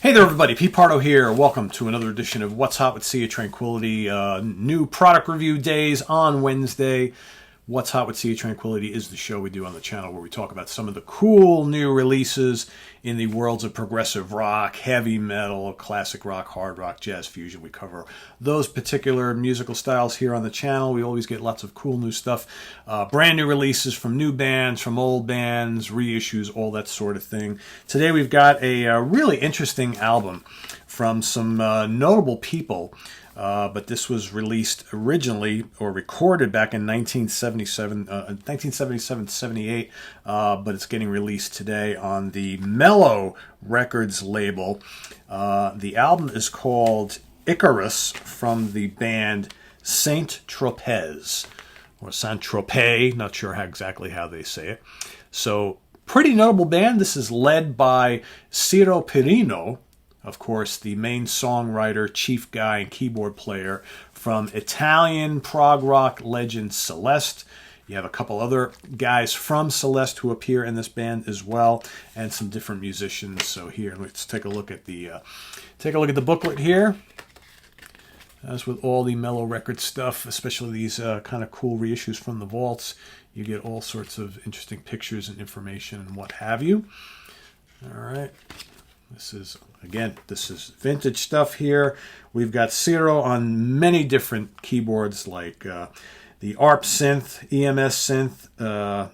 Hey there everybody, Pete Pardo here. Welcome to another edition of What's Hot with Sea of Tranquility. New product review days on Wednesday. What's Hot with Sea of Tranquility is the show we do on the channel where we talk about some of the cool new releases in the worlds of progressive rock, heavy metal, classic rock, hard rock, jazz fusion. We cover those particular musical styles here on the channel. We always get lots of cool new stuff, brand new releases from new bands, from old bands, reissues, all that sort of thing. Today we've got a really interesting album from some notable people. But this was released originally or recorded back in 1977-78, but it's getting released today on the Mellow Records label. The album is called Icarus from the band Tropez, or Saint-Tropez, not sure exactly how they say it. So, pretty notable band. This is led by Ciroperrino, of course, the main songwriter, chief guy, and keyboard player from Italian prog rock legend Celeste. You have a couple other guys from Celeste who appear in this band as well, and some different musicians. So here, let's take a look at the booklet here. As with all the Mellow Records stuff, especially these kind of cool reissues from the vaults, you get all sorts of interesting pictures and information and what have you. All right. This is vintage stuff here. We've got Ciro on many different keyboards like the ARP synth, EMS synth,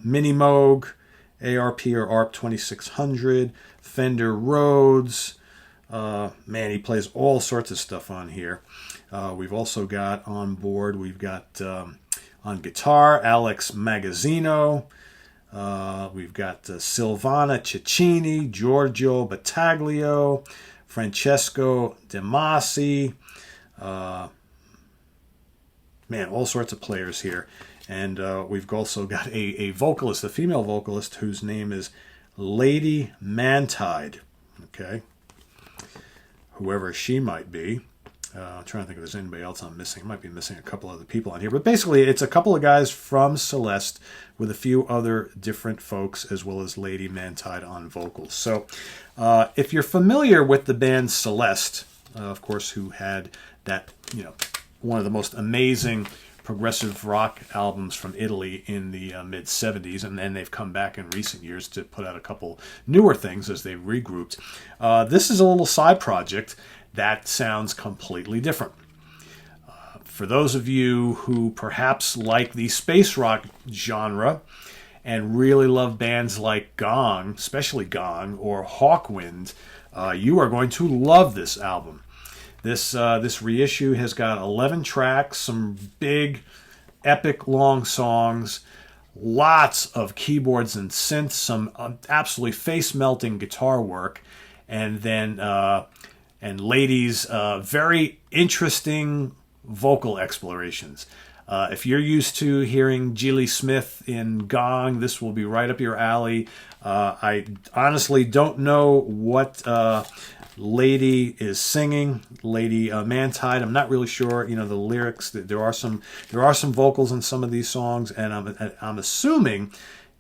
Mini Moog, ARP or ARP 2600, Fender Rhodes. Man, he plays all sorts of stuff on here. We've also got on board, we've got on guitar, Alex Magazzino. We've got Silvana Cecchini, Giorgio Battaglio, Francesco De Masi. Man, all sorts of players here. And we've also got a vocalist, a female vocalist, whose name is Lady Mantide. Okay. Whoever she might be. I'm trying to think if there's anybody else I'm missing. I might be missing a couple other people on here. But basically, it's a couple of guys from Celeste with a few other different folks, as well as Lady Mantide on vocals. So if you're familiar with the band Celeste, of course, who had that, one of the most amazing progressive rock albums from Italy in the mid-'70s, and then they've come back in recent years to put out a couple newer things as they've regrouped. This is a little side project that sounds completely different. For those of you who perhaps like the space rock genre and really love bands like Gong, especially Gong or Hawkwind, you are going to love this album. This reissue has got 11 tracks, some big, epic, long songs, lots of keyboards and synths, some absolutely face-melting guitar work, and then and ladies' very interesting vocal explorations. If you're used to hearing Geely Smith in Gong, this will be right up your alley. I honestly don't know what Lady is singing, Lady Mantide. I'm not really sure. The lyrics. There are some vocals in some of these songs, and I'm assuming,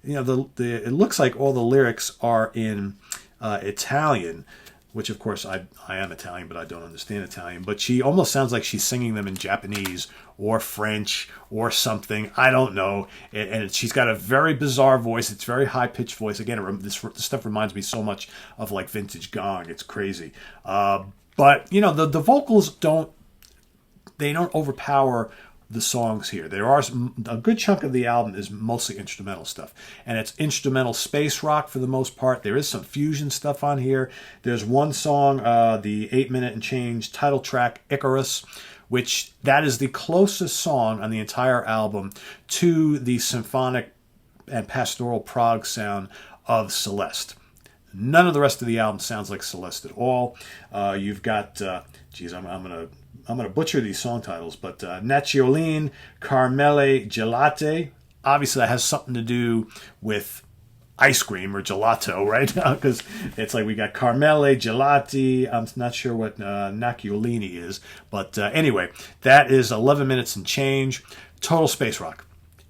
it looks like all the lyrics are in Italian. Which, of course, I am Italian, but I don't understand Italian. But she almost sounds like she's singing them in Japanese or French or something. I don't know. And she's got a very bizarre voice. It's a very high-pitched voice. Again, this stuff reminds me so much of, like, vintage Gong. It's crazy. But, the vocals don't overpower the songs here. There are a good chunk of the album is mostly instrumental stuff, and it's instrumental space rock for the most part. There is some fusion stuff on here. There's one song, the 8-minute and change title track, Icarus, which that is the closest song on the entire album to the symphonic and pastoral prog sound of Celeste. None of the rest of the album sounds like Celeste at all. You've got, I'm gonna butcher these song titles, but Nacioline, Carmele, Gelate. Obviously, that has something to do with ice cream or gelato, right? Because it's like we got Carmele, Gelati. I'm not sure what Nacioline is, but anyway, that is 11 minutes and change. Total space rock.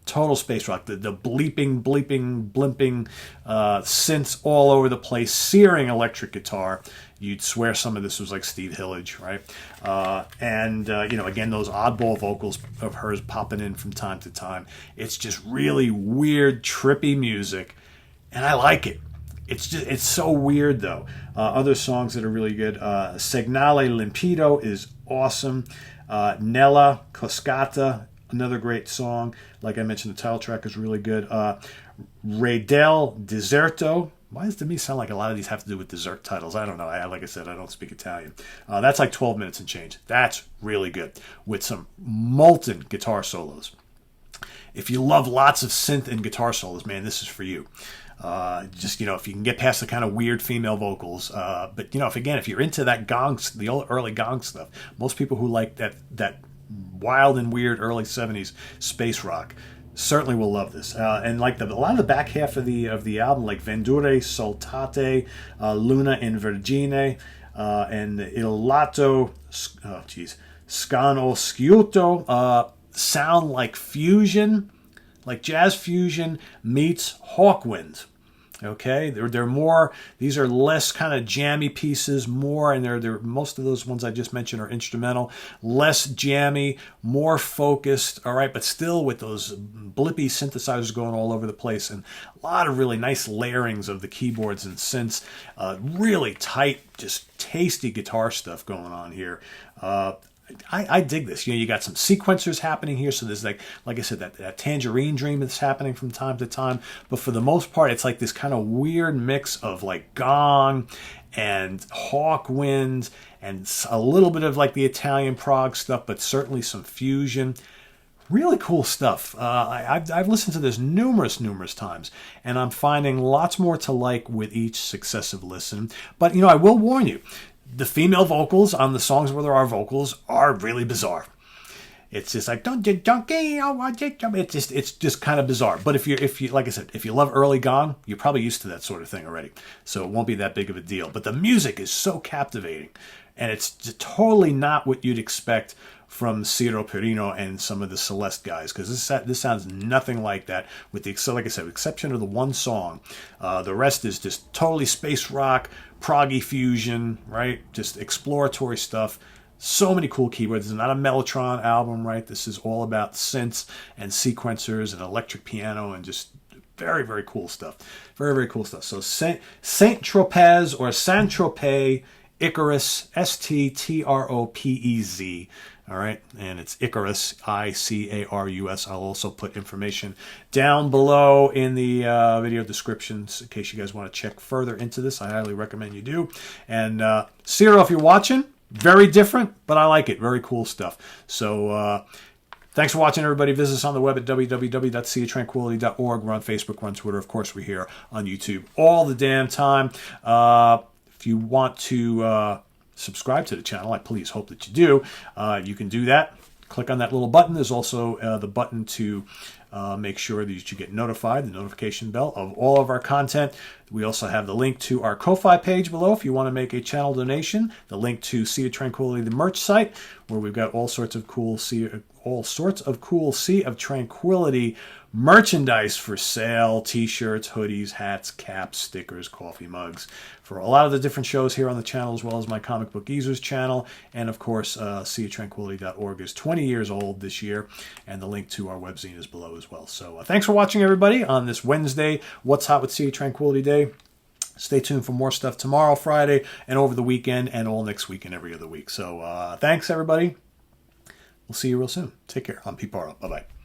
Total space rock. The bleeping, bleeping, blimping synths all over the place, searing electric guitar. You'd swear some of this was like Steve Hillage, right? Again, those oddball vocals of hers popping in from time to time. It's just really weird, trippy music, and I like it. It's so weird, though. Other songs that are really good. Segnale Limpido is awesome. Nella Coscata, another great song. Like I mentioned, the title track is really good. Re del Deserto. Why does to me sound like a lot of these have to do with dessert titles? I don't know. Like I said, I don't speak Italian. That's like 12 minutes and change. That's really good with some molten guitar solos. If you love lots of synth and guitar solos, man, this is for you. If you can get past the kind of weird female vocals, but if you're into that the old early gong stuff, most people who like that wild and weird early 70s space rock certainly will love this. And like a lot of the back half of the album, like Vendure Soltate, Luna in Vergine, and Il Lato, Scano Sciuto, sound like fusion, like jazz fusion meets Hawkwind. Okay, they're more. These are less kind of jammy pieces, more, and they're most of those ones I just mentioned are instrumental, less jammy, more focused. All right, but still with those blippy synthesizers going all over the place, and a lot of really nice layerings of the keyboards and synths. Really tight, just tasty guitar stuff going on here. I dig this. You got some sequencers happening here. So there's like I said, that Tangerine Dream that's happening from time to time. But for the most part, it's like this kind of weird mix of like gong and Hawkwind and a little bit of like the Italian prog stuff, but certainly some fusion. Really cool stuff. I've listened to this numerous times, and I'm finding lots more to like with each successive listen. But, I will warn you, the female vocals on the songs where there are vocals are really bizarre. It's just like it's just kind of bizarre. But if you like I said, if you love early gong, you're probably used to that sort of thing already, so it won't be that big of a deal. But the music is so captivating, and it's totally not what you'd expect from ciroperrino and some of the Celeste guys, because this sounds nothing like that. With the exception of the one song, the rest is just totally space rock, proggy fusion, right? Just exploratory stuff. So many cool keyboards. This is not a Mellotron album, right? This is all about synths and sequencers and electric piano and just very, very cool stuff. Very, very cool stuff. So Saint-Tropez or Saint-Tropez Icarus, STTROPEZ. All right, and it's Icarus, Icarus. I'll also put information down below in the video descriptions in case you guys want to check further into this. I highly recommend you do. And Ciro, if you're watching, very different, but I like it. Very cool stuff. So thanks for watching, everybody. Visit us on the web at www.seatranquility.org. We're on Facebook, we're on Twitter. Of course, we're here on YouTube all the damn time. If you want to subscribe to the channel, I please hope that you do. You can do that. Click on that little button. There's also the button to make sure that you get notified, the notification bell of all of our content. We also have the link to our Ko-Fi page below if you want to make a channel donation. The link to Sea of Tranquility, the merch site, where we've got all sorts of cool Sea of Tranquility merchandise for sale: t-shirts, hoodies, hats, caps, stickers, coffee mugs, for a lot of the different shows here on the channel, as well as my Comic Book Geezers channel. And of course, seatranquility.org is 20 years old this year, and the link to our webzine is below as well. So thanks for watching, everybody, on this Wednesday, What's Hot with Sea of Tranquility Day. Stay tuned for more stuff tomorrow, Friday, and over the weekend, and all next week and every other week. So thanks, everybody. We'll see you real soon. Take care. I'm Pete Pardo. Bye-bye.